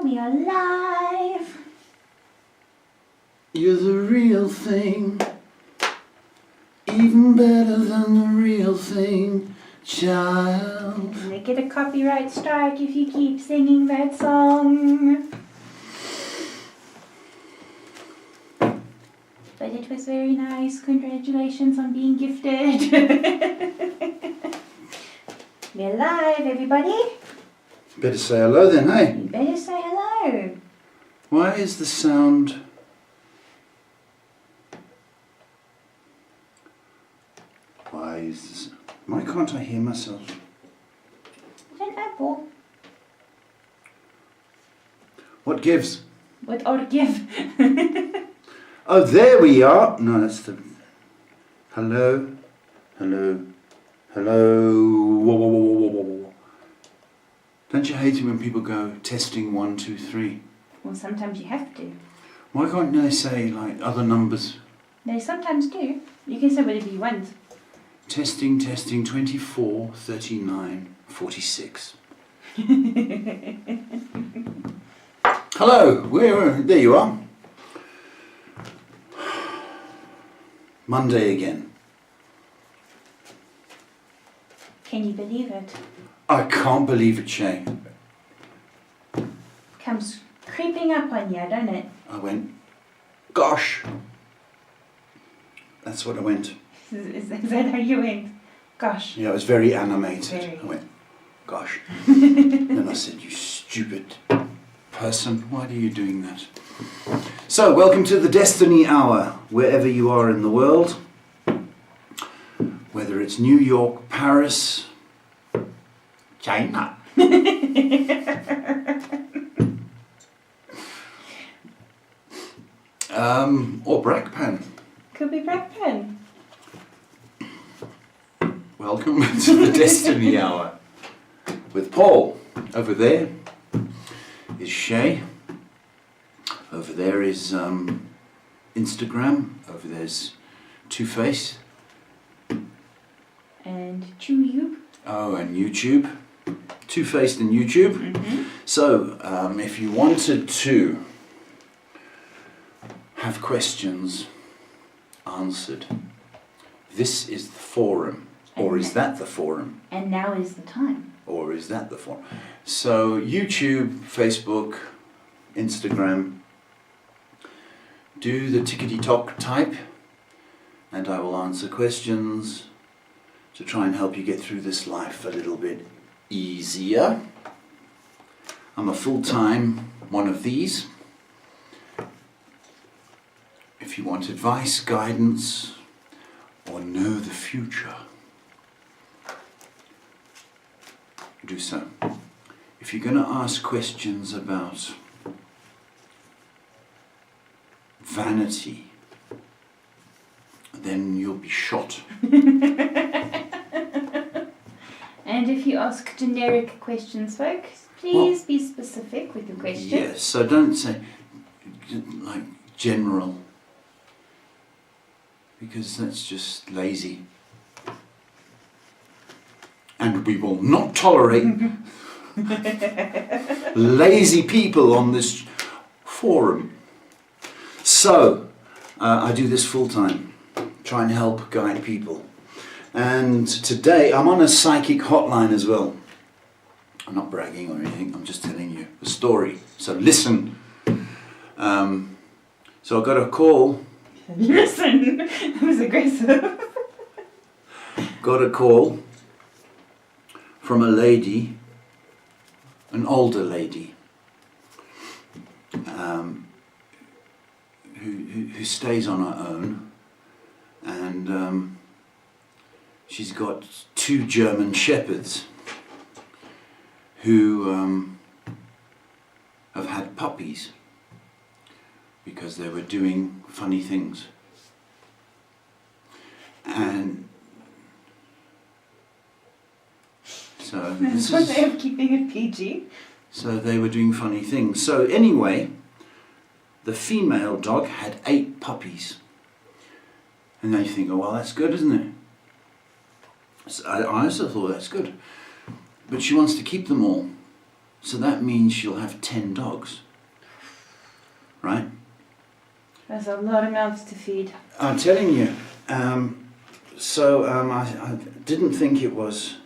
we are live. You're the real thing, even better than the real thing, child. They get a copyright strike if you keep singing that song. But it was very nice. Congratulations on being gifted. We're live, everybody. Better say hello then, hey? You better say hello. Why is the sound... Why can't I hear myself? I don't know, Paul. What gives? What ought to give? Oh, there we are. No, that's the... Hello? Hello? Hello? Whoa, whoa, whoa, whoa, whoa, whoa. Don't you hate it when people go testing 1, 2, 3? Well, sometimes you have to. Why can't they say like other numbers? They sometimes do. You can say whatever you want. Testing, 24, 39, 46. Hello, there you are. Monday again. Can you believe it? I can't believe it, Shay. Comes creeping up on you, don't it? I went, gosh. That's what I went. Is that how you went? Gosh. Yeah, it was very animated. Very. I went, gosh. Then I said, you stupid person, why are you doing that? So, welcome to the Destiny Hour, wherever you are in the world. Whether it's New York, Paris, China. Or Brackpan. Could be Brackpan. Welcome to the Destiny Hour with Paul. Over there is Shay. Over there is Instagram. Over there's Two-Face. And Chew-You. Oh, and YouTube. Two-Faced and YouTube. Mm-hmm. So, if you wanted to have questions answered, this is the forum. Or is that the forum? And now is the time. Or is that the forum? So, YouTube, Facebook, Instagram, do the tickety-tock type, and I will answer questions to try and help you get through this life a little bit easier. I'm a full-time one of these. If you want advice, guidance, or know the future, do so. If you're going to ask questions about vanity, then you'll be shot. And if you ask generic questions, folks, please be specific with your question. Yes, so don't say like general, because that's just lazy. And we will not tolerate lazy people on this forum. So, I do this full time, try and help guide people. And today, I'm on a psychic hotline as well. I'm not bragging or anything, I'm just telling you a story. So listen. So I got a call. Listen! That was aggressive. Got a call from a lady, an older lady, who stays on her own, and she's got 2 German shepherds who have had puppies because they were doing funny things. And so That's what they are keeping it PG. So they were doing funny things. So anyway, the female dog had 8 puppies. And they think, oh well, that's good, isn't it? So I also thought that's good. But she wants to keep them all. So that means she'll have 10 dogs. Right? There's a lot of mouths to feed. I'm telling you. I didn't think it was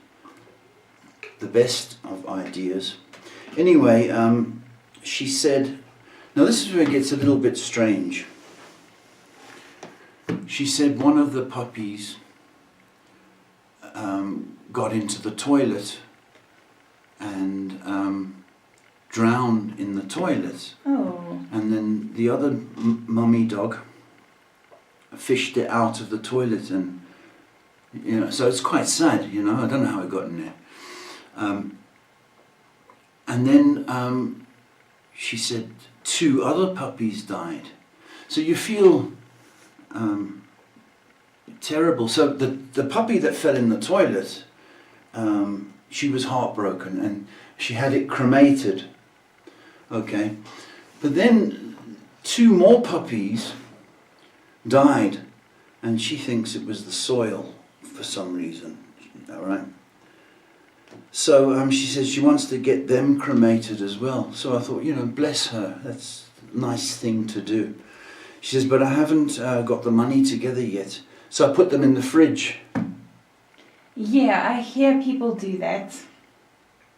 the best of ideas. Anyway, she said, now this is where it gets a little bit strange. She said one of the puppies got into the toilet and drowned in the toilet. Oh. And then the other mummy dog fished it out of the toilet, and so it's quite sad. I don't know how it got in there. And then she said 2 other puppies died. So you feel terrible. So the puppy that fell in the toilet, she was heartbroken and she had it cremated. Okay, but then 2 more puppies died, and she thinks it was the soil for some reason. All right. So she says she wants to get them cremated as well. So I thought, bless her, that's a nice thing to do. She says, but I haven't got the money together yet. So I put them in the fridge. Yeah, I hear people do that.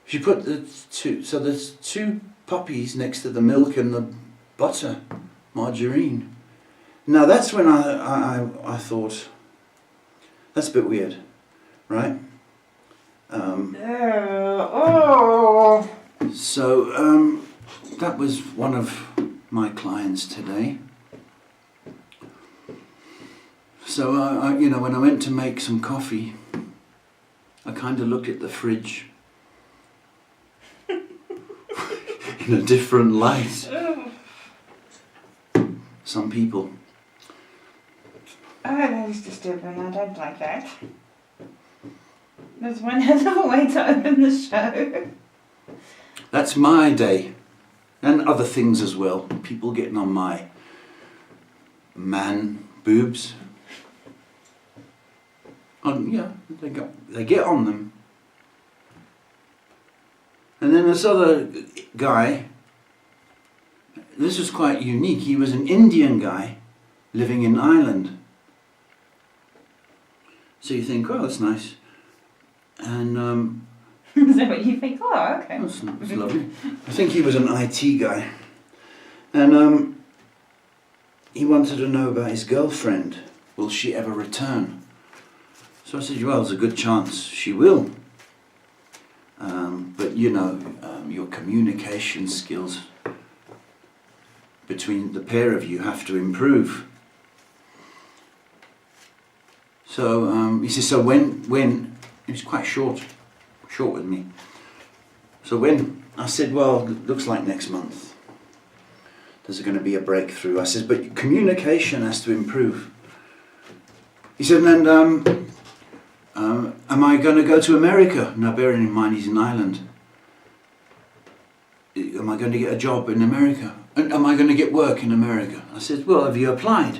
She put so there's 2 puppies next to the milk and the butter, margarine. Now that's when I thought, that's a bit weird, right? So that was one of my clients today. So when I went to make some coffee, I kind of looked at the fridge in a different light. Some people. Oh, that is disturbing. I don't like that. There's one hell of a way to open the show. That's my day. And other things as well. People getting on my man boobs. They get on them. And then this other guy, this was quite unique. He was an Indian guy living in Ireland. So you think, oh, that's nice. And is that what you think? Oh, okay. that's lovely. I think he was an IT guy. And he wanted to know about his girlfriend. Will she ever return? So I said, well, there's a good chance she will. But your communication skills between the pair of you have to improve. So he says, so when he was quite short with me. So when I said, well, it looks like next month there's going to be a breakthrough. I said, but communication has to improve. He said, and am I going to go to America? Now, bearing in mind he's in Ireland. Am I going to get a job in America? And am I going to get work in America? I said, well, have you applied?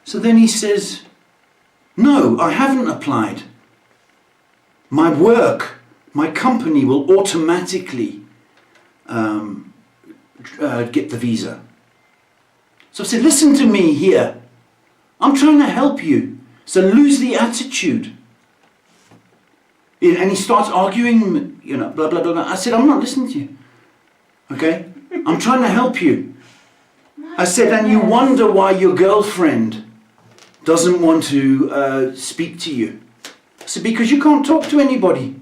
So then he says, no, I haven't applied. My work, my company will automatically get the visa. So I said, listen to me here. I'm trying to help you. So lose the attitude. And he starts arguing, blah, blah, blah, blah. I said, I'm not listening to you. Okay? I'm trying to help you. I said, and you wonder why your girlfriend doesn't want to speak to you. I said, because you can't talk to anybody.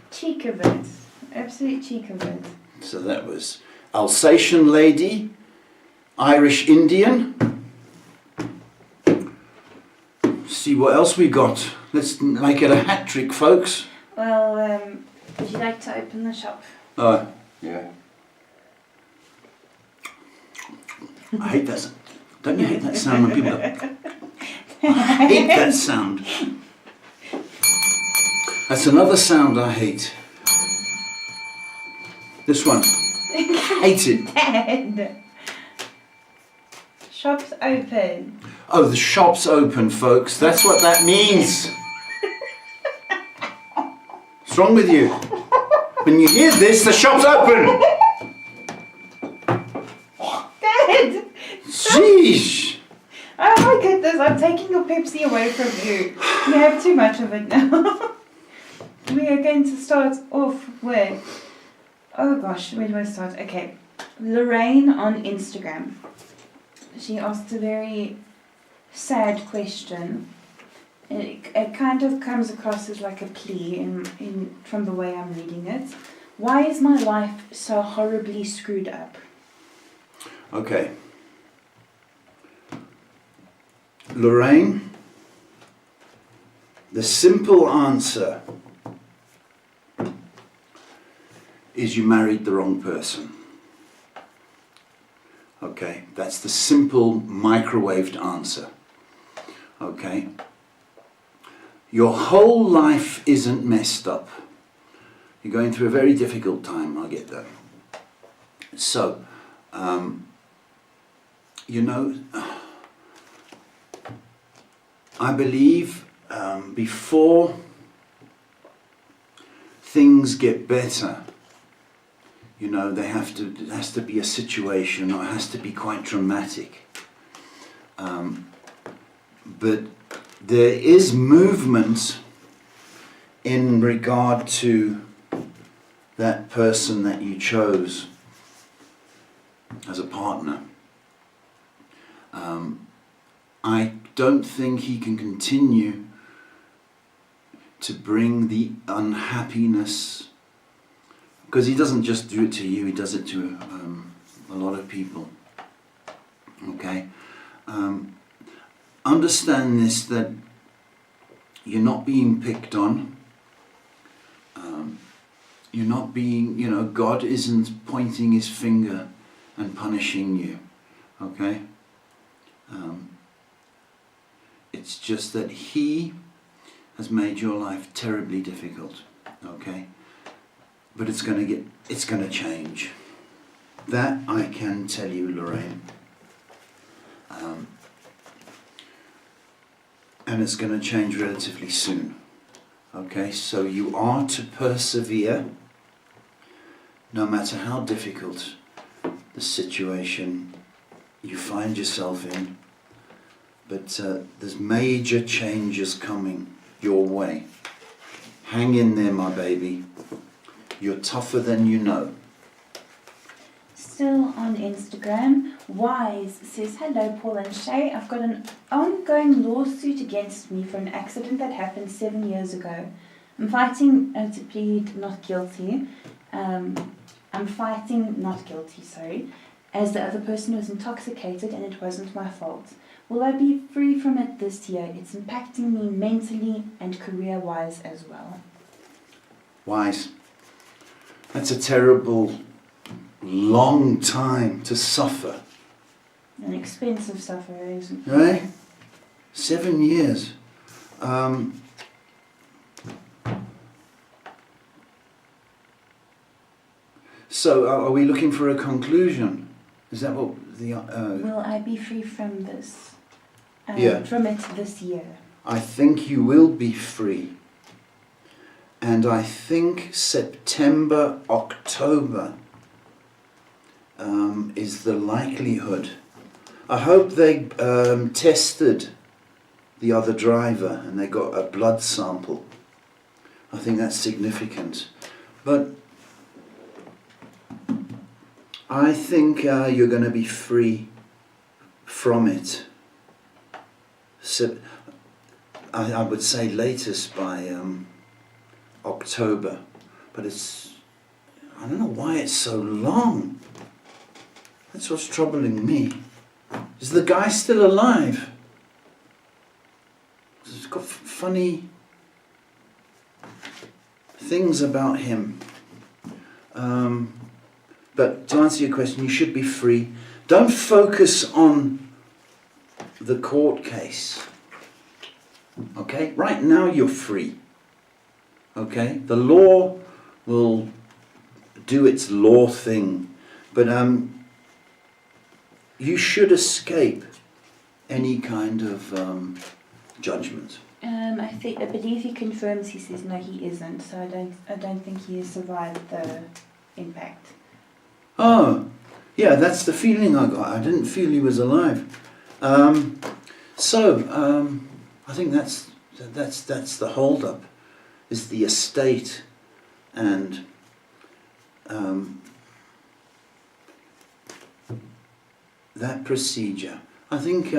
Cheek of it. Absolute cheek of it. So that was Alsatian lady, Irish Indian. See what else we got. Let's make it a hat trick, folks. Well, would you like to open the shop? Yeah. I hate that. Don't you hate that sound when people go? I hate that sound. That's another sound I hate. This one. Hate it. Dad. Shop's open. Oh, the shop's open, folks. That's what that means. What's wrong with you? When you hear this, the shop's open. Dad! Sheesh. Oh my goodness, I'm taking your Pepsi away from you. You have too much of it now. We are going to start off with, oh gosh, where do I start? Okay, Lorraine on Instagram. She asked a very sad question. It kind of comes across as like a plea from the way I'm reading it. Why is my life so horribly screwed up? Okay. Lorraine, the simple answer is you married the wrong person. Okay, that's the simple microwaved answer. Okay. Your whole life isn't messed up. You're going through a very difficult time, I get that. So, you know, I believe before things get better, you know, there has to be a situation, or it has to be quite dramatic. But there is movement in regard to that person that you chose as a partner. I don't think he can continue to bring the unhappiness, because he doesn't just do it to you, he does it to a lot of people. Okay? Understand this, that you're not being picked on. You're not being, you know, God isn't pointing his finger and punishing you. Okay? It's just that he has made your life terribly difficult. Okay? But it's going to change. That I can tell you, Lorraine. And it's going to change relatively soon. Okay, so you are to persevere no matter how difficult the situation you find yourself in. But there's major changes coming your way. Hang in there, my baby. You're tougher than you know. Still on Instagram, Wise says, hello Paul and Shay, I've got an ongoing lawsuit against me for an accident that happened 7 years ago. I'm fighting to plead not guilty. As the other person was intoxicated and it wasn't my fault. Will I be free from it this year? It's impacting me mentally and career-wise as well. Wise. That's a terrible, long time to suffer. An expensive suffer, isn't it? Right? 7 years. So, are we looking for a conclusion? Is that what the... Will I be free from this? Yeah. From it this year? I think you will be free. And I think September, October is the likelihood. I hope they tested the other driver and they got a blood sample. I think that's significant. But I think you're going to be free from it. So, I would say latest by October, but I don't know why it's so long. That's what's troubling me. Is the guy still alive? He's got funny things about him. But to answer your question, you should be free. Don't focus on the court case. Okay? Right now you're free. Okay? The law will do its law thing. But you should escape any kind of judgment. I believe he confirms. He says no, he isn't. So I don't think he has survived the impact. Oh, yeah, that's the feeling I got. I didn't feel he was alive. I think that's the hold-up, is the estate and that procedure. I think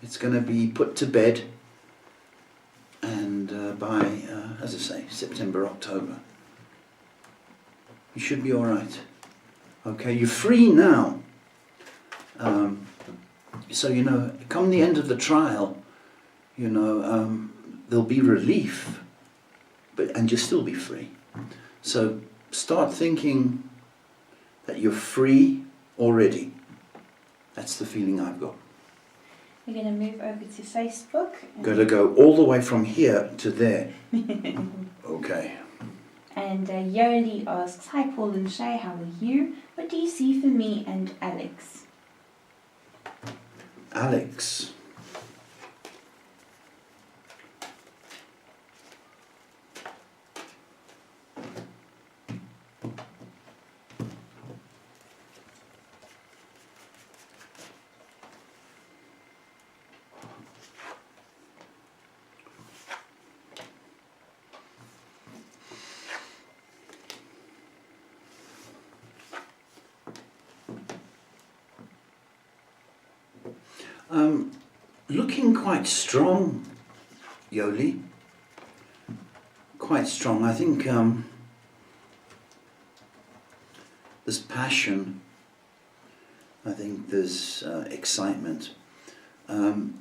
it's going to be put to bed, and by, as I say, September, October, you should be all right. Okay, you're free now. So, come the end of the trial, there'll be relief, and you'll still be free. So start thinking that you're free already. That's the feeling I've got. We're going to move over to Facebook. Got to go all the way from here to there. Okay. And Yoli asks, "Hi Paul and Shay, how are you? What do you see for me and Alex?" Alex. Looking quite strong, Yoli. Quite strong. I think there's passion. I think there's excitement, and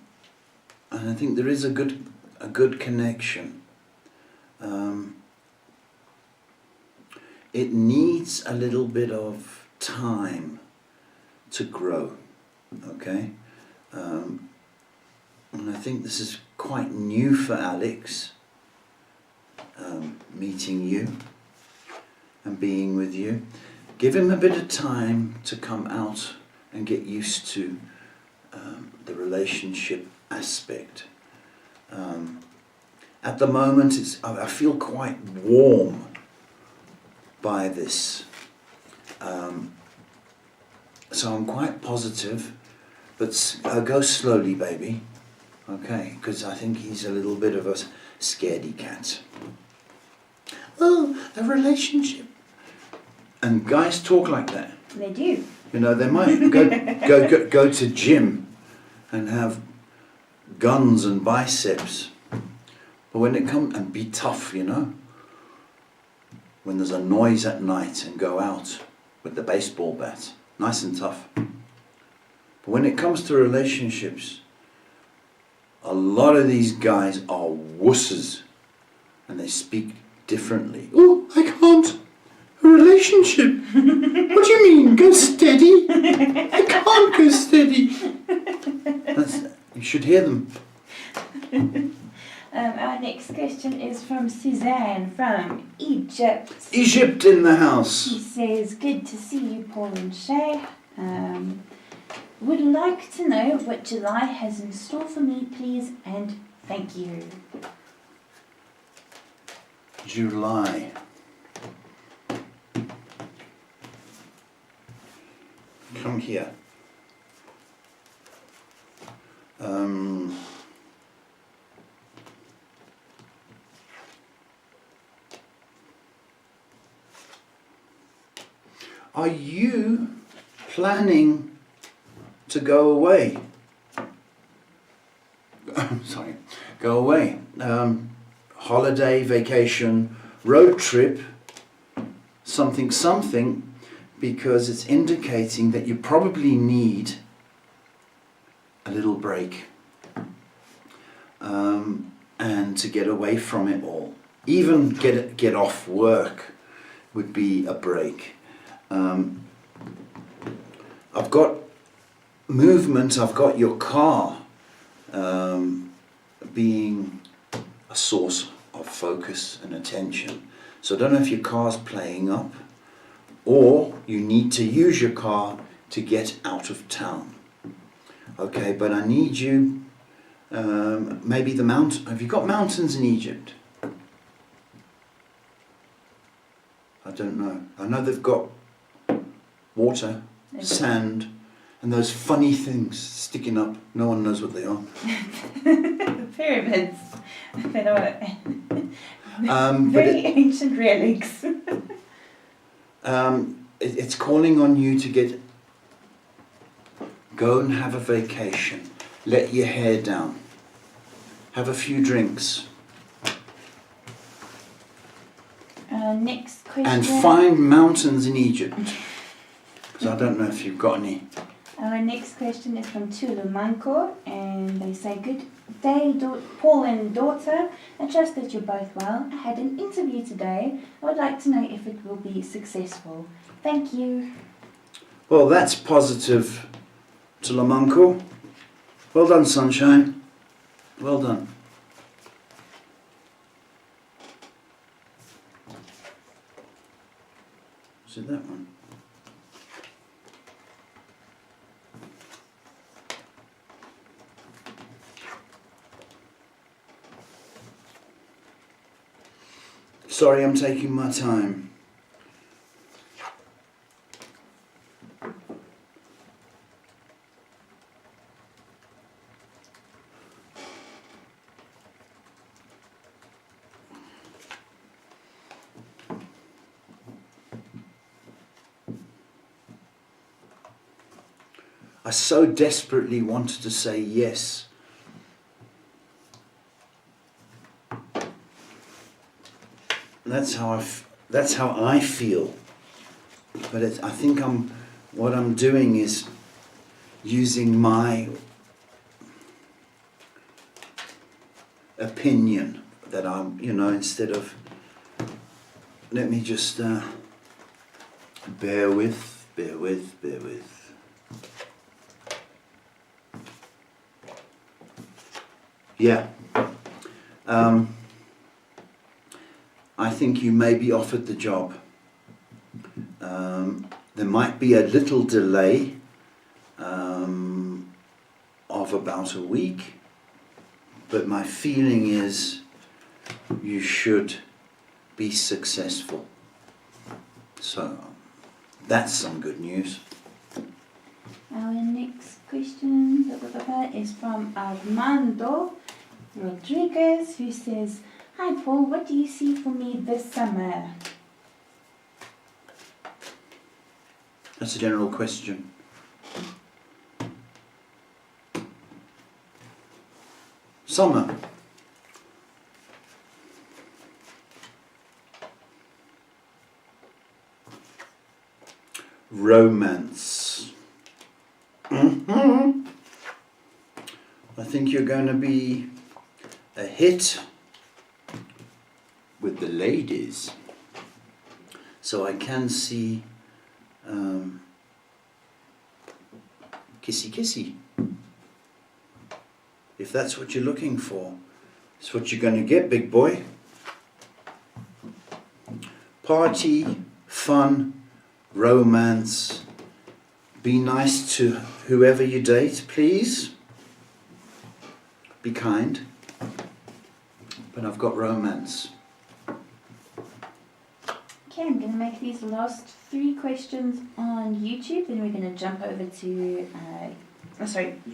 I think there is a good connection. It needs a little bit of time to grow. Okay. And I think this is quite new for Alex, meeting you and being with you. Give him a bit of time to come out and get used to the relationship aspect. At the moment, I feel quite warm by this. So I'm quite positive, but go slowly, baby. Okay, because I think he's a little bit of a scaredy cat. Oh, a relationship. And guys talk like that. They do. They might go to gym and have guns and biceps. But when it comes, and be tough, when there's a noise at night, and go out with the baseball bat, nice and tough. But when it comes to relationships, a lot of these guys are wusses, and they speak differently. Oh, I can't. A relationship? What do you mean? Go steady? I can't go steady. You should hear them. Our next question is from Suzanne from Egypt. Egypt in the house. She says, "Good to see you, Paul and Shay. Would like to know what July has in store for me, please, and thank you." July. Come here. Are you planning to go away? Sorry, go away. Holiday, vacation, road trip, something, because it's indicating that you probably need a little break, and to get away from it all. Even get off work would be a break. I've got movement, I've got your car being a source of focus and attention. So I don't know if your car's playing up, or you need to use your car to get out of town. Okay, but I need you Maybe the mountain. Have you got mountains in Egypt? I don't know. I know they've got water, sand, and those funny things sticking up. No one knows what they are. The pyramids. They are But very ancient relics. it's calling on you to go and have a vacation. Let your hair down. Have a few drinks. Next question. And find mountains in Egypt. Because I don't know if you've got any. Our next question is from Tulumanco, and they say, "Good day, Paul and daughter. I trust that you're both well. I had an interview today. I would like to know if it will be successful. Thank you." Well, that's positive, Tulumanco. Well done, sunshine. Well done. Is it that one? Sorry, I'm taking my time. I so desperately wanted to say yes. That's how I feel. But I think what I'm doing is using my opinion that I'm, instead of, let me just bear with. Yeah. I think you may be offered the job. There might be a little delay of about a week, but my feeling is you should be successful. So that's some good news. Our next question is from Armando Rodriguez, who says, "Hi Paul, what do you see for me this summer?" That's a general question. Summer. Romance. I think you're going to be a hit with the ladies. So I can see kissy kissy. If that's what you're looking for, it's what you're going to get, big boy. Party, fun, romance. Be nice to whoever you date, please. Be kind. But I've got romance. Okay, I'm going to make these last 3 questions on YouTube, then we're going to jump over to,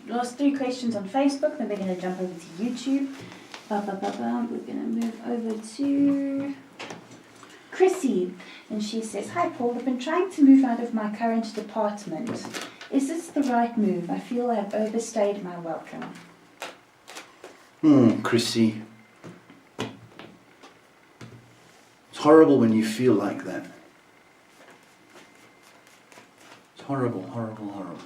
last 3 questions on Facebook, then we're going to jump over to YouTube. We're going to move over to Chrissy, and she says, "Hi Paul, I've been trying to move out of my current department. Is this the right move? I feel I've overstayed my welcome." Chrissy. It's horrible when you feel like that. It's horrible, horrible, horrible.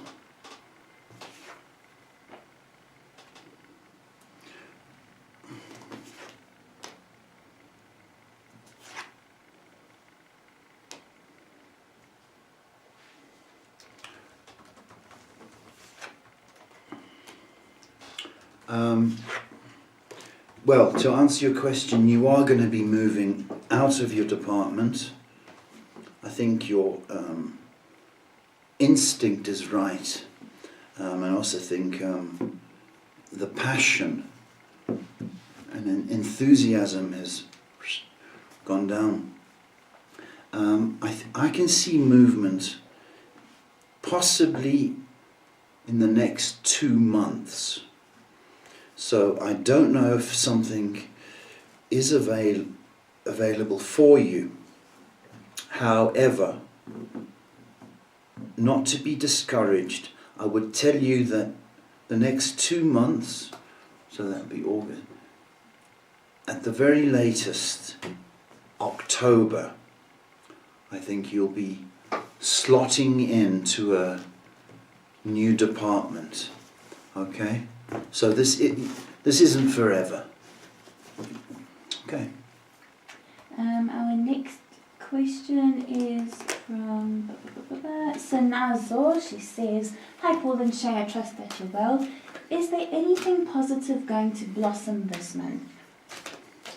Well, to answer your question, you are going to be moving out of your department. I think your instinct is right. I also think the passion and enthusiasm has gone down. I can see movement possibly in the next 2 months. So I don't know if something is available for you. However, not to be discouraged, I would tell you that the next 2 months, so that would be August, at the very latest, October, I think you'll be slotting into a new department. Okay? So this isn't forever. Okay. Our next question is from Sanazo. She says, "Hi Paul and Shay, I trust that you're well. Is there anything positive going to blossom this month?"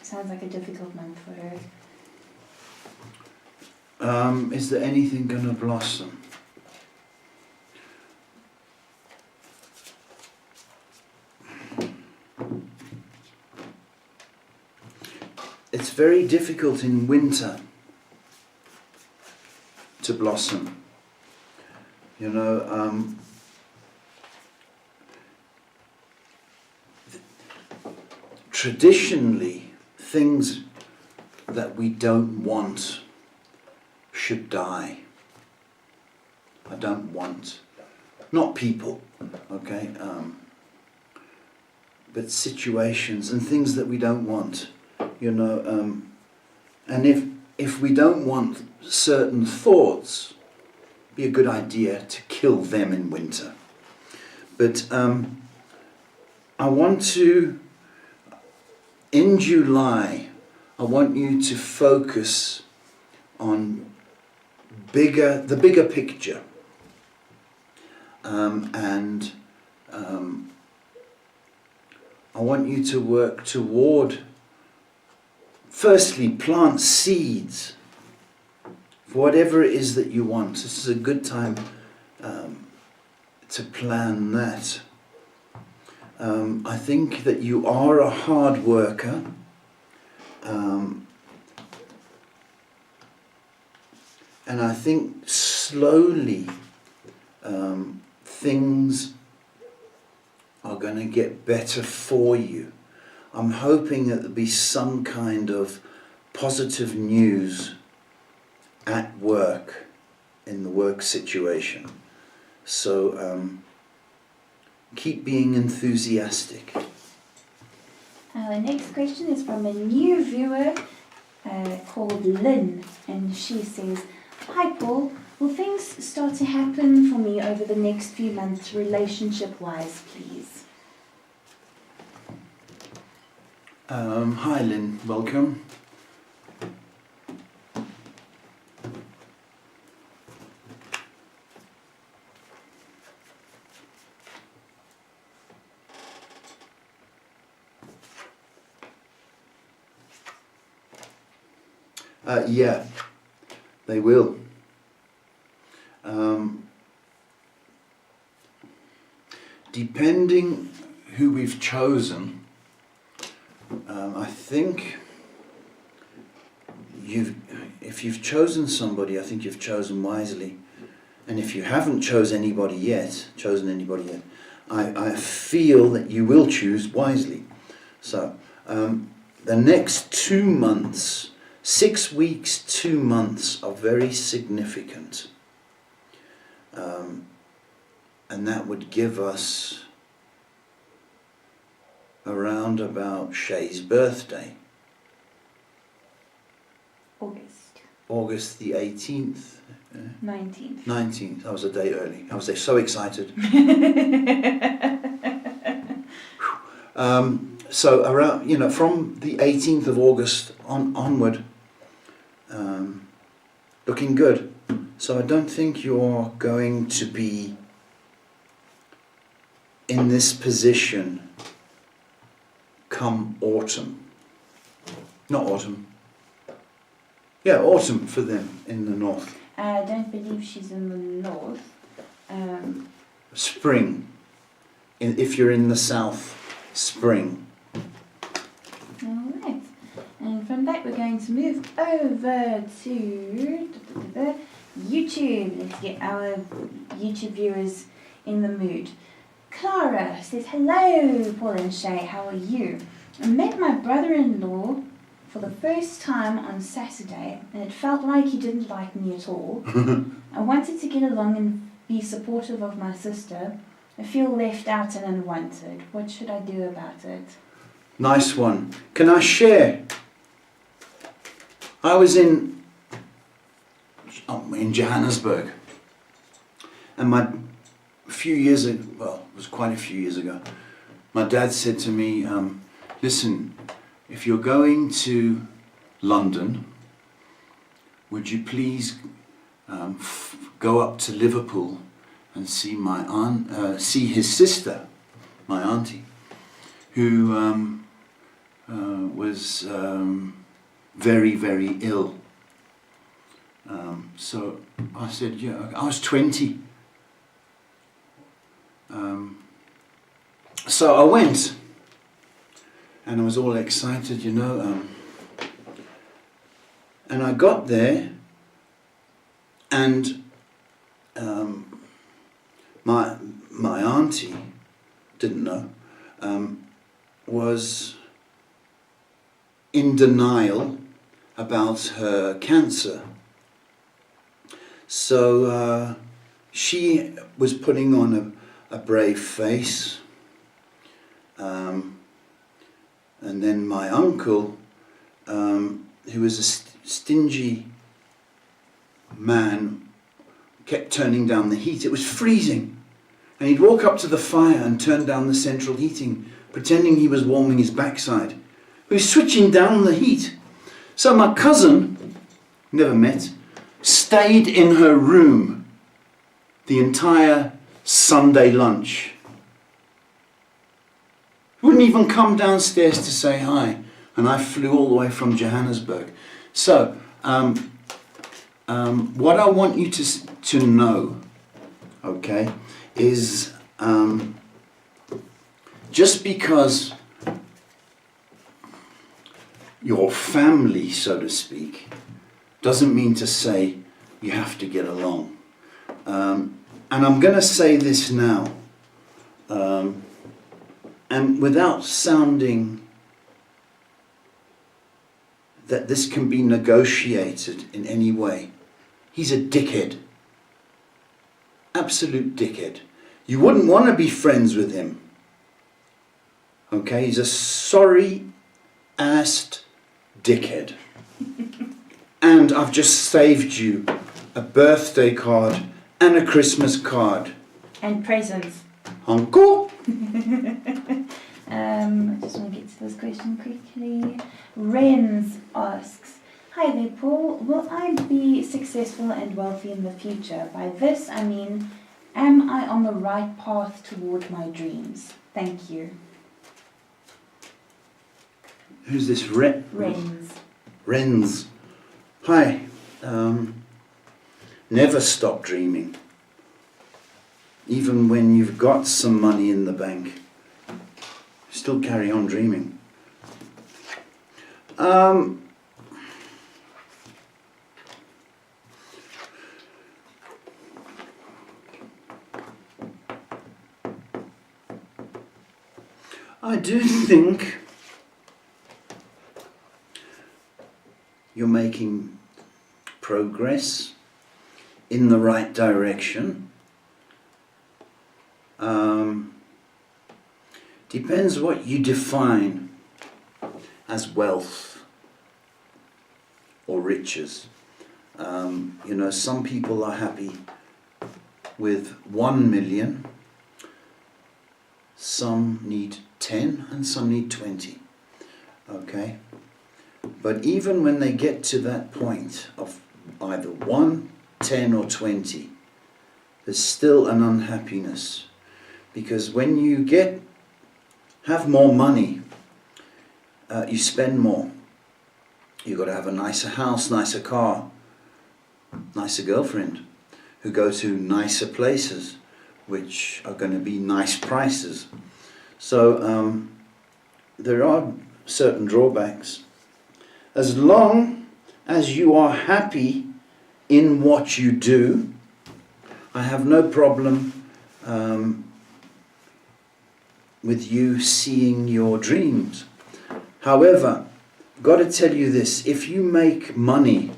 Sounds like a difficult month for her. Is there anything going to blossom? It's very difficult in winter to blossom. You know, traditionally, things that we don't want should die. I don't want, not people, okay, but situations and things that we don't want, you know, and if we don't want certain thoughts, it'd be a good idea to kill them in winter. But I want to, in July, I want you to focus on the bigger picture, and I want you to work toward, firstly, plant seeds for whatever it is that you want. This is a good time to plan that. I think that you are a hard worker. And I think slowly things are going to get better for you. I'm hoping that there'll be some kind of positive news at work, in the work situation. So keep being enthusiastic. Our next question is from a new viewer called Lynn, and she says, "Hi Paul, will things start to happen for me over the next few months relationship-wise, please?" Hi Lynn, welcome. Yeah, they will. Depending who we've chosen, I think if you've chosen somebody, I think you've chosen wisely. And if you haven't chosen anybody yet, I feel that you will choose wisely. So the next 2 months, 6 weeks, 2 months are very significant. And that would give us around about Shay's birthday. August the 18th. 19th. 19th. I was a day early. I was so excited. So around, you know, from the 18th of August onward, looking good. So I don't think you're going to be in this position come autumn. Not autumn. Yeah, autumn for them in the north. I don't believe she's in the north. Spring. If you're in the south, spring. from that, we're going to move over to YouTube. Let's get our YouTube viewers in the mood. Clara says, hello, Paul and Shay, how are you? I met my brother-in-law for the first time on Saturday, and it felt like he didn't like me at all. I wanted to get along and be supportive of my sister. I feel left out and unwanted. What should I do about it? Nice one. Can I share? I was in Johannesburg, and a few years ago, well, it was quite a few years ago, my dad said to me, listen, if you're going to London, would you please go up to Liverpool and see my aunt, see his sister, my auntie, who was very, very ill. So I said, yeah, I was 20. So I went, and I was all excited, you know, and I got there, and my auntie, didn't know, was in denial about her cancer. So she was putting on a brave face, and then my uncle, who was a stingy man, kept turning down the heat. It was freezing, and he'd walk up to the fire and turn down the central heating, pretending he was warming his backside. He was switching down the heat. So my cousin, never met, stayed in her room the entire Sunday lunch. Wouldn't even come downstairs to say hi, and I flew all the way from Johannesburg. So, what I want you to know, okay, is just because your family, so to speak, doesn't mean to say you have to get along. And I'm going to say this now, and without sounding that this can be negotiated in any way. He's a dickhead. Absolute dickhead. You wouldn't want to be friends with him. Okay, he's a sorry-assed dickhead. And I've just saved you a birthday card and a Christmas card. And presents. Uncle? I just want to get to this question quickly. Renz asks, hi there, Paul. Will I be successful and wealthy in the future? By this, I mean, am I on the right path toward my dreams? Thank you. Who's this? Renz. Renz. Hi. Never stop dreaming. Even when you've got some money in the bank, still carry on dreaming. I do think you're making progress in the right direction. Depends what you define as wealth or riches. You know, some people are happy with 1 million, some need 10 and some need 20. Okay? But even when they get to that point of either 1, 10 or 20, there's still an unhappiness. Because when you have more money, you spend more. You've got to have a nicer house, nicer car, nicer girlfriend, who go to nicer places, which are going to be nice prices. So there are certain drawbacks. as long as you are happy in what you do, I have no problem with you seeing your dreams. However, I've got to tell you this, if you make money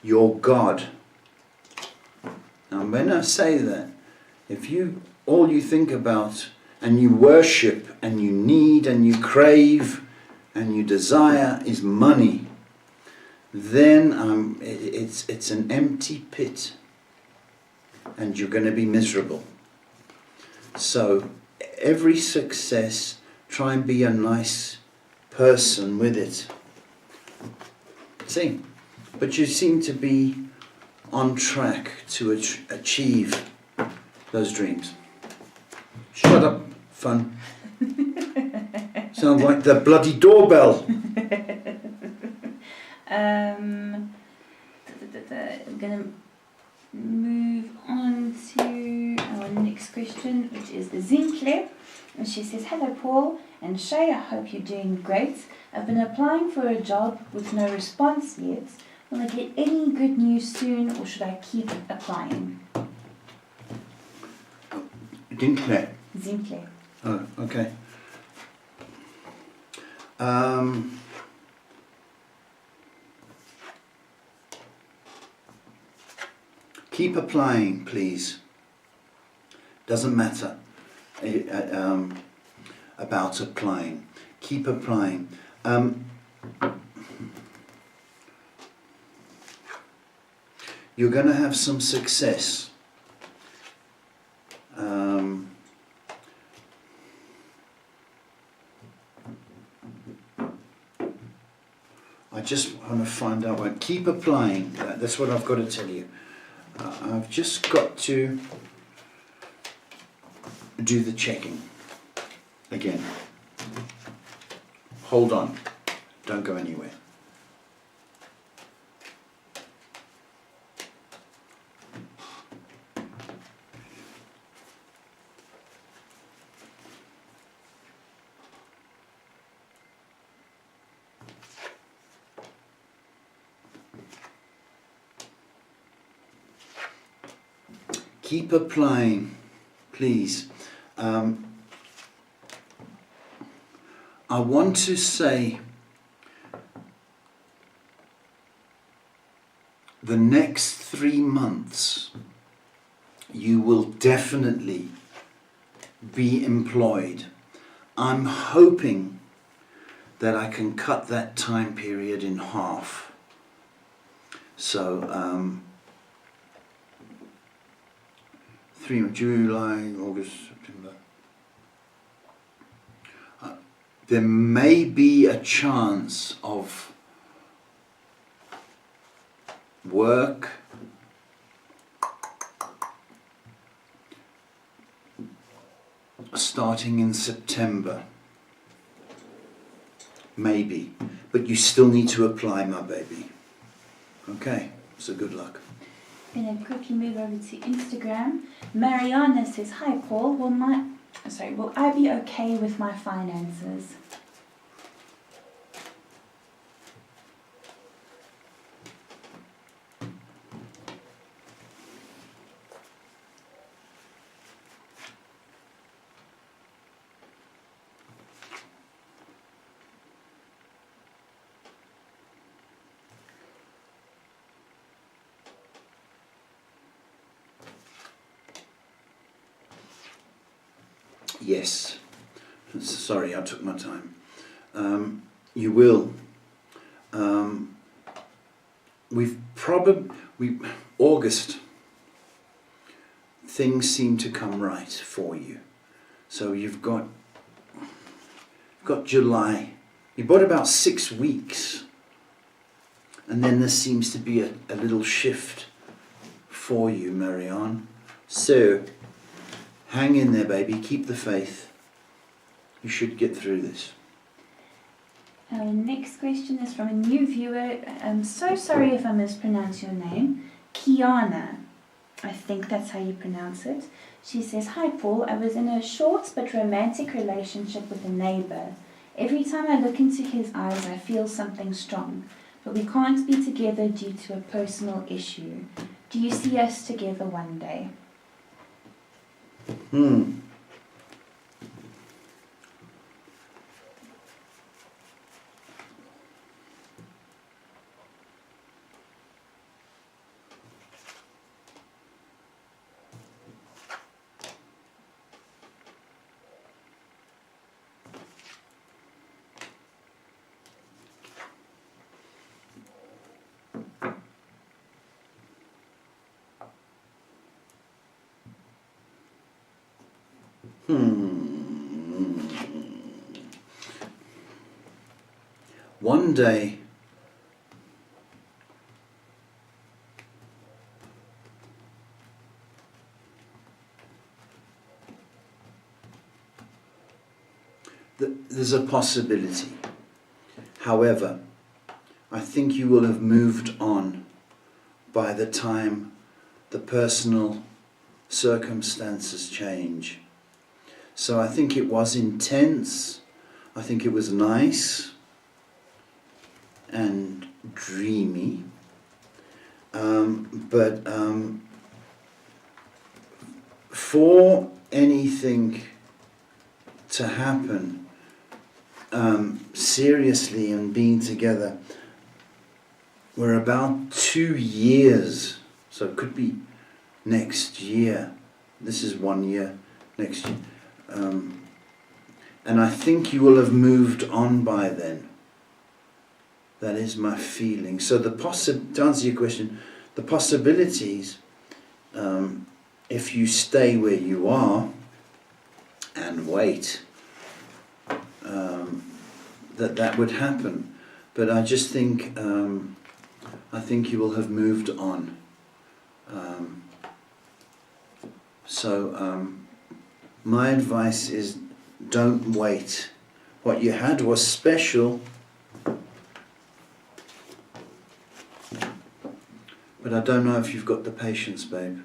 your God, now when I say that, if all you think about and you worship and you need and you crave and you desire is money, then it's an empty pit and you're going to be miserable. So every success, try and be a nice person with it. See, but you seem to be on track to achieve those dreams. Shut up, fun. Sounds like the bloody doorbell. I'm going to move on to our next question, which is Zincle. And she says, hello Paul and Shay, I hope you're doing great. I've been applying for a job with no response yet. Will I get any good news soon, or should I keep applying? Zincle. Zincle. Oh, okay. Keep applying, please. Doesn't matter about applying. Keep applying. You're going to have some success. I just want to find out when. Keep applying. That's what I've got to tell you. I've just got to do the checking again. Hold on. Don't go anywhere. Keep applying, please. I want to say the next 3 months you will definitely be employed. I'm hoping that I can cut that time period in half. So 3 July, August, September. There may be a chance of work starting in September. Maybe. But you still need to apply, my baby. Okay, so good luck. I'm going to quickly move over to Instagram. Mariana says, hi Paul, will I be okay with my finances? Yes. Sorry, I took my time. You will. August, things seem to come right for you. So you've got July. You've got about 6 weeks. And then there seems to be a little shift for you, Marianne. So hang in there, baby. Keep the faith. You should get through this. Our next question is from a new viewer. I'm so sorry if I mispronounce your name. Kiana. I think that's how you pronounce it. She says, hi Paul, I was in a short but romantic relationship with a neighbour. Every time I look into his eyes, I feel something strong. But we can't be together due to a personal issue. Do you see us together one day? One day, there's a possibility. However, I think you will have moved on by the time the personal circumstances change. So I think it was intense, I think it was nice and dreamy, but for anything to happen seriously and being together, we're about 2 years, so it could be next year. This is 1 year, next year. And I think you will have moved on by then. That is my feeling. So to answer your question, the possibilities, if you stay where you are and wait, that would happen. But I just think, I think you will have moved on. My advice is, don't wait. What you had was special, but I don't know if you've got the patience, babe.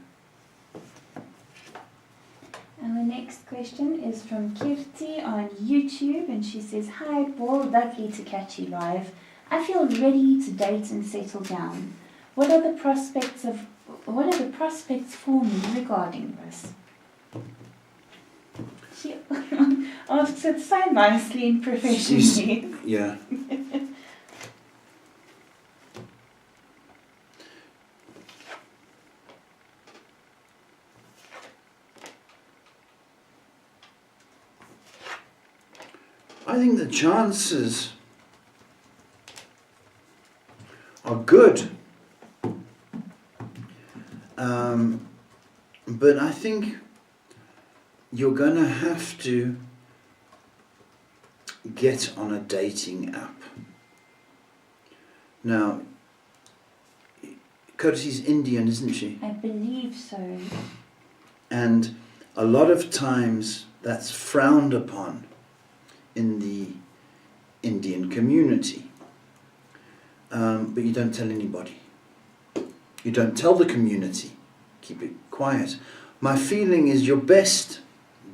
Our next question is from Kirti on YouTube, and she says, "Hi Paul, lovely to catch you live. I feel ready to date and settle down. What are the prospects for me regarding this?" She asks it so nicely and professionally. Yeah. I think the chances are good. But I think you're going to have to get on a dating app. Now, Kirti's Indian, isn't she? I believe so. And a lot of times that's frowned upon in the Indian community. But you don't tell anybody. You don't tell the community. Keep it quiet. My feeling is your best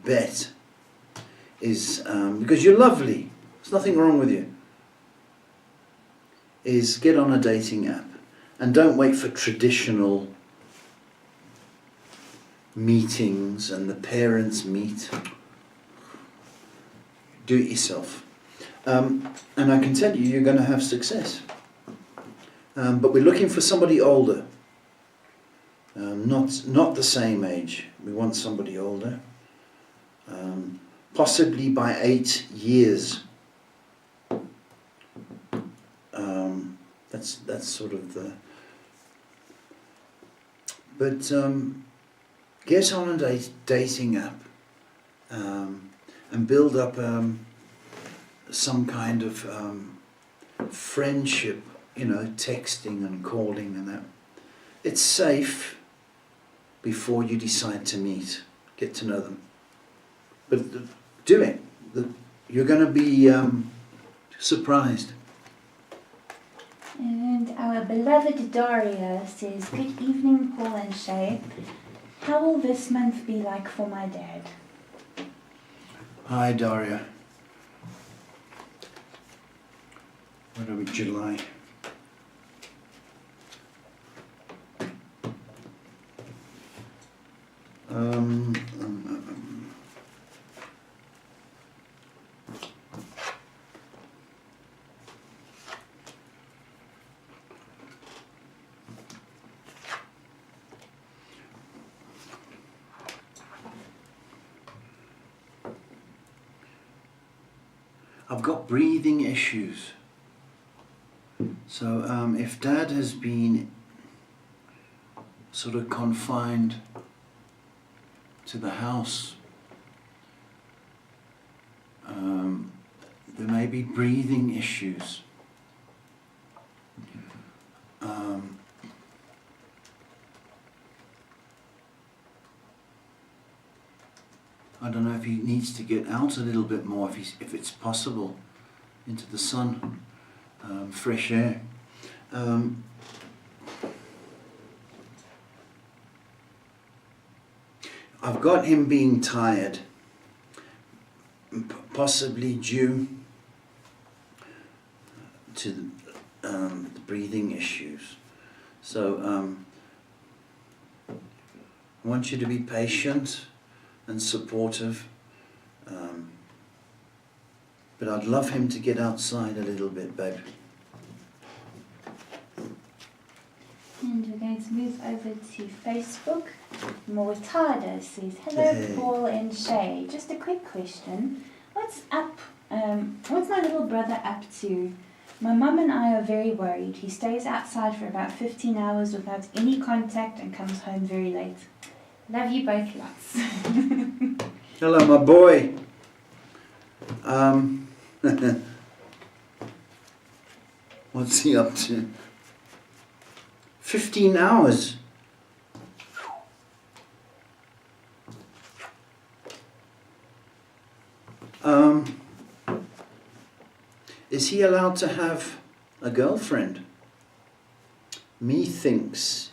bet is, because you're lovely, there's nothing wrong with you, is get on a dating app and don't wait for traditional meetings and the parents meet. Do it yourself. And I can tell you, you're going to have success. But we're looking for somebody older. Not the same age. We want somebody older. Possibly by 8 years. That's sort of the... But get on a dating app and build up some kind of friendship, texting and calling and that. It's safe before you decide to meet. Get to know them. But do it. You're going to be surprised. And our beloved Daria says, "Good evening, Paul and Shay. How will this month be like for my dad?" Hi, Daria. What are we, July? I've got breathing issues. So if Dad has been sort of confined to the house, there may be breathing issues. I don't know if he needs to get out a little bit more, if it's possible, into the sun, fresh air. I've got him being tired, possibly due to the breathing issues. So I want you to be patient and supportive, but I'd love him to get outside a little bit, babe. And we're going to move over to Facebook. Mortada says, hello Hey. Paul and Shay. Just a quick question. What's up? What's my little brother up to? My mum and I are very worried. He stays outside for about 15 hours without any contact and comes home very late. Love you both lots. Hello, my boy. What's he up to? 15 hours. Is he allowed to have a girlfriend? Methinks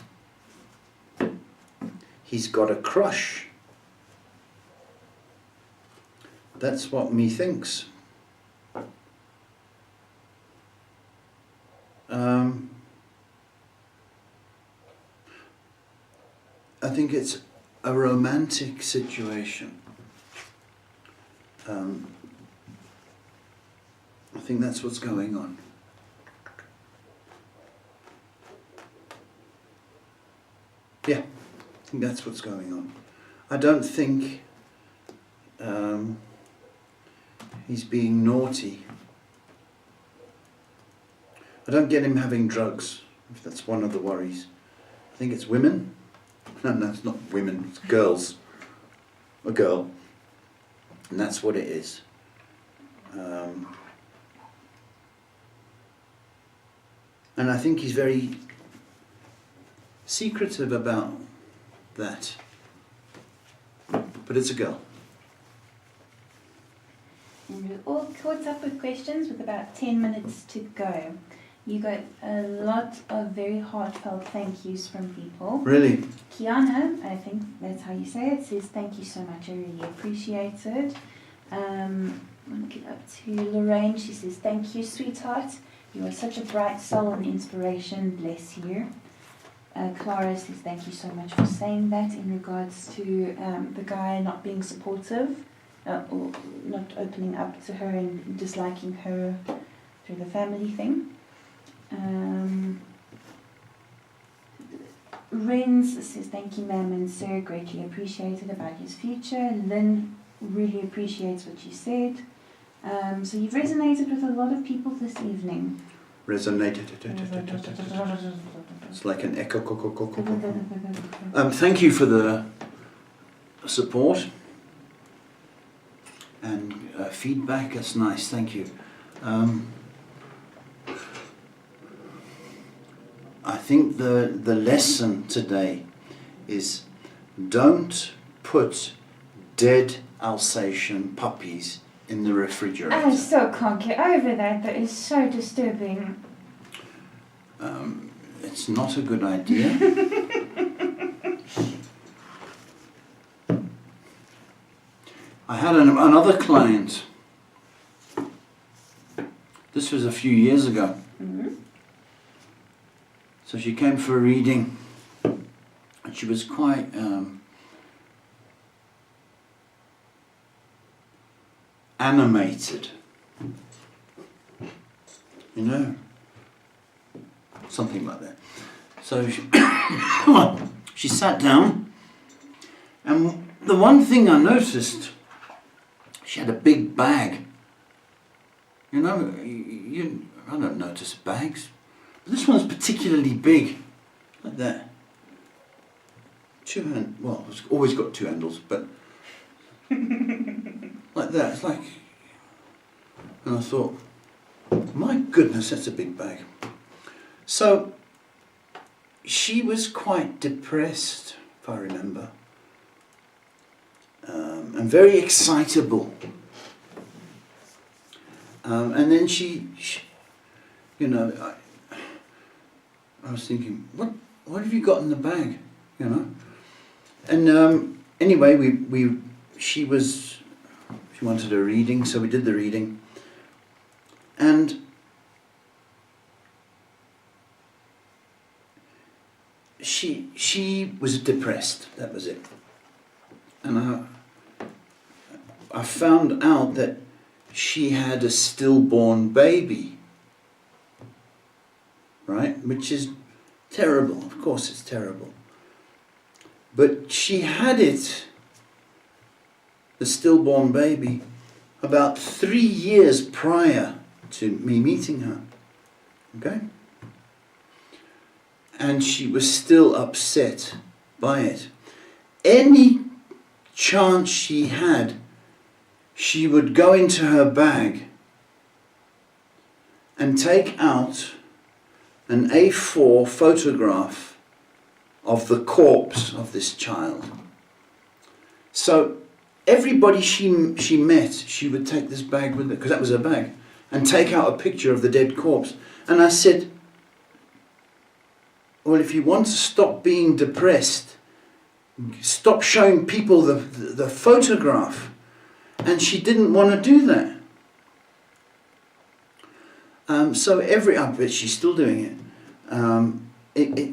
he's got a crush. That's what methinks. I think it's a romantic situation. I think that's what's going on. Yeah, I think that's what's going on. I don't think he's being naughty. I don't get him having drugs, if that's one of the worries. I think it's women. No, it's not women, it's girls. A girl. And that's what it is. And I think he's very secretive about that. But it's a girl. And we're all caught up with questions with about 10 minutes to go. You got a lot of very heartfelt thank yous from people. Really? Kiana, I think that's how you say it, says thank you so much, I really appreciate it. I'm going to get up to Lorraine. She says thank you, sweetheart. You are such a bright soul and inspiration. Bless you. Clara says thank you so much for saying that in regards to the guy not being supportive or not opening up to her and disliking her through the family thing. Renz says thank you ma'am and sir, greatly appreciated about his future. Lynn really appreciates what you said. So you've resonated with a lot of people this evening. Resonated. It's like an echo. Thank you for the support and feedback. That's nice. Thank you. I think the lesson today is don't put dead Alsatian puppies in the refrigerator. I still can't get over that. That is so disturbing. It's not a good idea. I had another client. This was a few years ago. Mm-hmm. So she came for a reading, and she was quite animated. You know, something like that. So she sat down, and the one thing I noticed, she had a big bag. You know, I don't notice bags, but this one's particularly big, like that. Well, it's always got two handles, but like that. It's like, and I thought, my goodness, that's a big bag. So she was quite depressed, if I remember, and very excitable. And then she you know, I was thinking, what have you got in the bag, you know? And anyway, she wanted a reading, so we did the reading, and she was depressed. That was it. And I found out that she had a stillborn baby, right? Which is terrible. Of course it's terrible. But she had it, the stillborn baby, about 3 years prior to me meeting her. Okay? And she was still upset by it. Any chance she had, she would go into her bag and take out an A4 photograph of the corpse of this child. So everybody she met, she would take this bag with her, because that was her bag, and take out a picture of the dead corpse. And I said, well, if you want to stop being depressed, stop showing people the photograph. And she didn't want to do that. So I bet she's still doing it.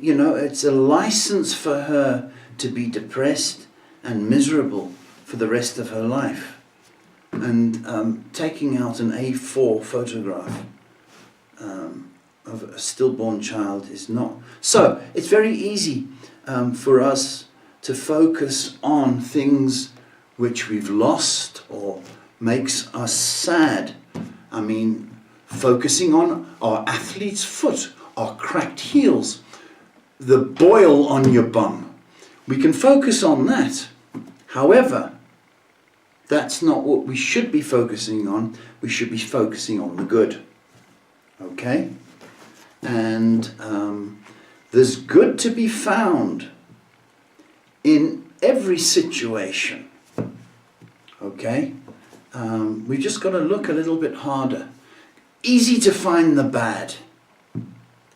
You know, it's a license for her to be depressed and miserable for the rest of her life. And taking out an A4 photograph of a stillborn child is not. So it's very easy for us to focus on things which we've lost or makes us sad. I mean, focusing on our athlete's foot, our cracked heels, the boil on your bum. We can focus on that. However, that's not what we should be focusing on. We should be focusing on the good. Okay? And there's good to be found in every situation. Okay? We've just got to look a little bit harder. Easy to find the bad.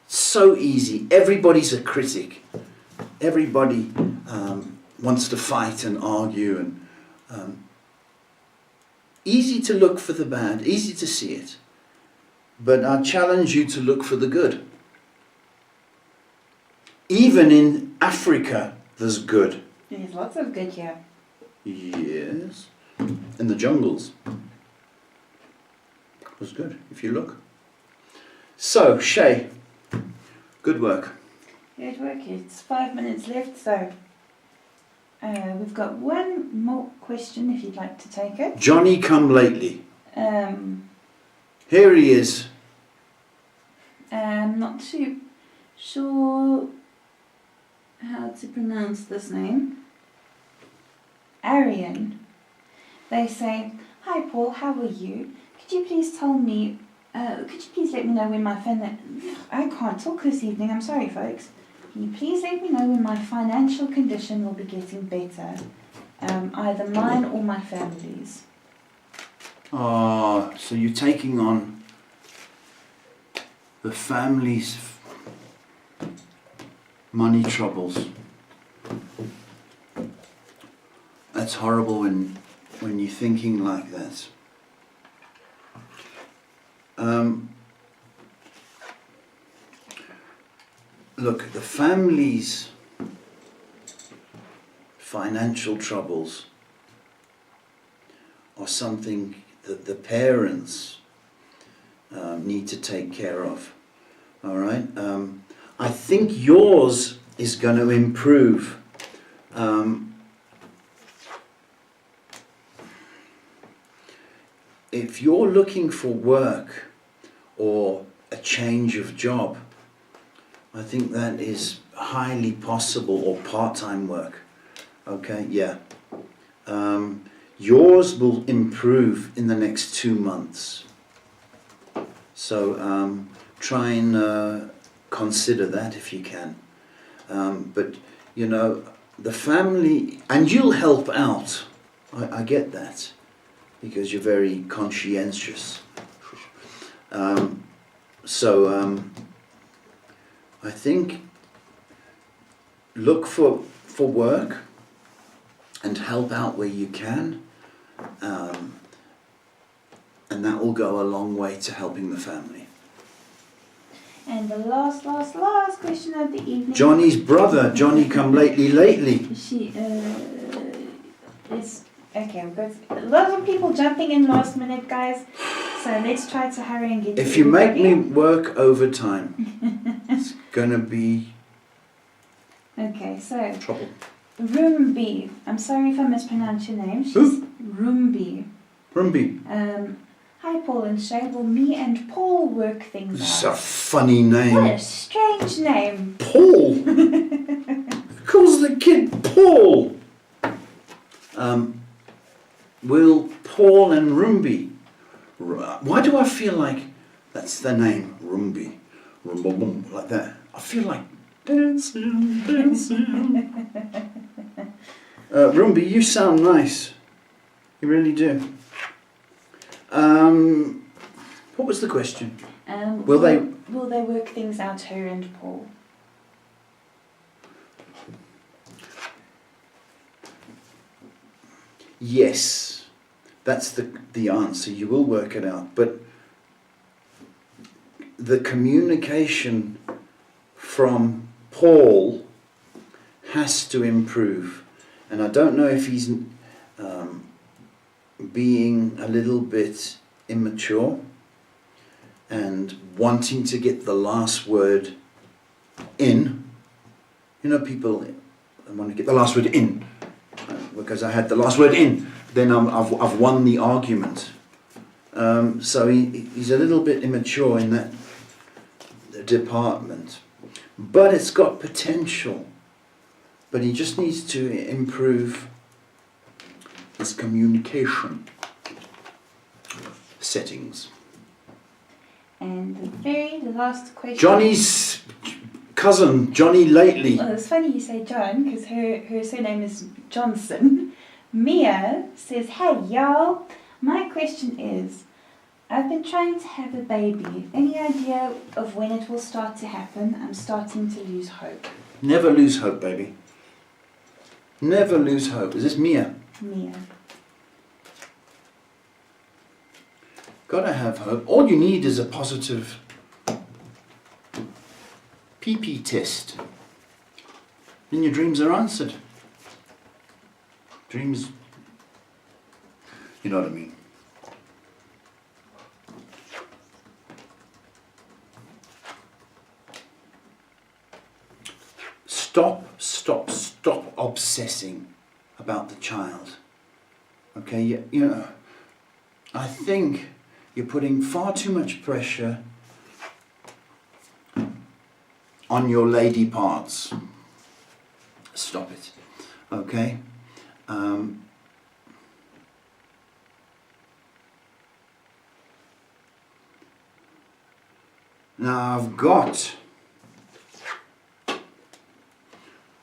So easy. Everybody's a critic. Everybody wants to fight and argue. And easy to look for the bad. Easy to see it. But I challenge you to look for the good. Even in Africa, there's good. There's lots of good here. Yes. In the jungles. It was good, if you look. So, Shay, good work. Good work. It's 5 minutes left, so we've got one more question if you'd like to take it. Johnny come lately. Here he is. I'm not too sure how to pronounce this name. Arian. They say, "Hi Paul, how are you? Could you please tell me, could you please let me know when my I can't talk this evening, I'm sorry folks. Can you please let me know when my financial condition will be getting better? Either mine or my family's." Oh, so you're taking on the family's money troubles. That's horrible when you're thinking like that. look, the family's financial troubles are something that the parents need to take care of. All right? I think yours is going to improve. If you're looking for work or a change of job, I think that is highly possible, or part-time work. Okay, yeah. Yours will improve in the next 2 months. So try and consider that if you can. But, you know, the family, and you'll help out. I get that, because you're very conscientious. I think look for work and help out where you can, and that will go a long way to helping the family. And the last question of the evening. Johnny's brother, Johnny come lately. She is okay. We've got a lot of people jumping in last minute, guys. So let's try to hurry and get. If you make me work overtime, it's gonna be okay. So trouble. Rumbi. I'm sorry if I mispronounce your name. She's Who? Rumbi. Rumbi. Hi Paul and Shay. Will me and Paul work things It's out? a funny name. What a strange name. Paul. Calls the kid Paul. Will Paul and Rumbi. Why do I feel like that's the name? Rumbi. Rumbum, like that. I feel like dancing. Rumbi, you sound nice. You really do. What was the question? Will they work things out, her and Paul? Yes, that's the answer. You will work it out, but the communication from Paul has to improve, and I don't know if he's being a little bit immature and wanting to get the last word in. You know, people want to get the last word in. Because I had the last word in, then I've won the argument. So he's a little bit immature in that department, but it's got potential. But he just needs to improve his communication settings. And the last question. Johnny's cousin, Johnny lately. Well, it's funny you say John, because her surname is Johnson. Mia says, hey y'all, my question is, I've been trying to have a baby. Any idea of when it will start to happen? I'm starting to lose hope. Never lose hope, baby. Never lose hope. Is this Mia? Mia. Gotta have hope. All you need is a positive PP test. Then your dreams are answered. Dreams, you know what I mean. Stop obsessing about the child. Okay, you know, I think you're putting far too much pressure on your lady parts. Stop it. Okay? Now I've got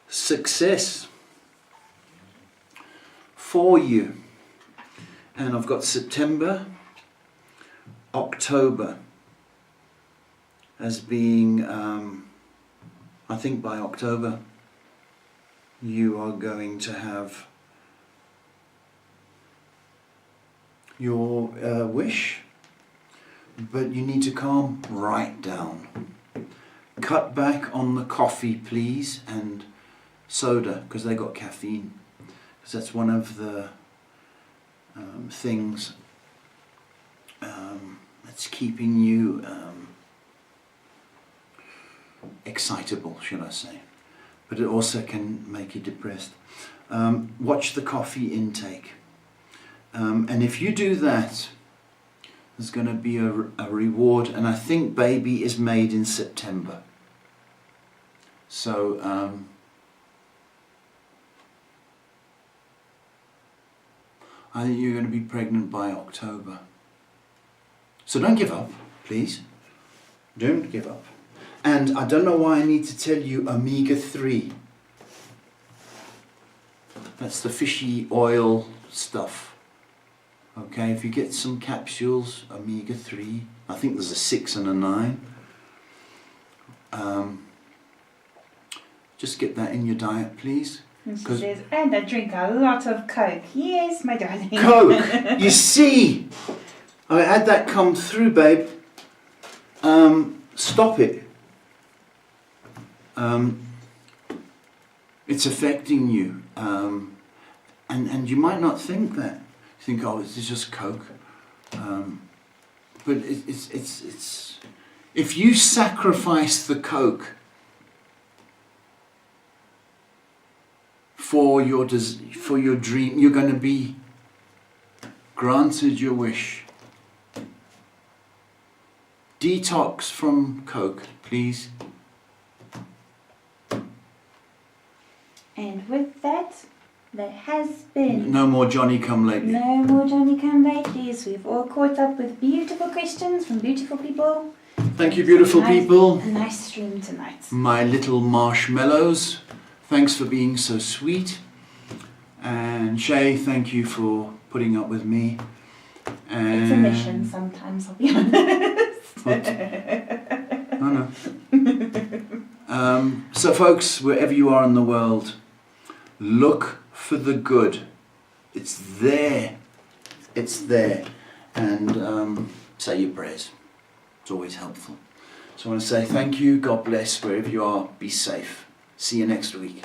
success for you, and I've got September, October as being I think by October you are going to have your wish, but you need to calm right down. cut back on the coffee, please, and soda, because they got caffeine. Because that's one of the things that's keeping you excitable, shall I say. But it also can make you depressed. Watch the coffee intake. And if you do that, there's going to be a reward. And I think baby is made in September. So I think you're going to be pregnant by October. So don't give up, please. Don't give up. And I don't know why I need to tell you omega-3. That's the fishy oil stuff. Okay, if you get some capsules, omega-3, I think there's a 6 and a 9. Just get that in your diet, please. And she says, and I drink a lot of Coke. Yes, my darling. Coke! You see! I had that come through, babe. Stop it. It's affecting you. And you might not think that. You think, oh, it's just Coke. But it's if you sacrifice the Coke for your dream, you're going to be granted your wish. Detox from Coke, please. And with that, there has been No more Johnny come lately. no more Johnny Come Latelys. We've all caught up with beautiful questions from beautiful people. Thank you, beautiful people. A nice stream tonight. My little marshmallows, thanks for being so sweet. And Shay, thank you for putting up with me. And It's a mission sometimes, I'll be honest. I know. So folks, wherever you are in the world, look for the good. It's there. It's there. And say your prayers. It's always helpful. So I want to say thank you. God bless wherever you are. Be safe. See you next week.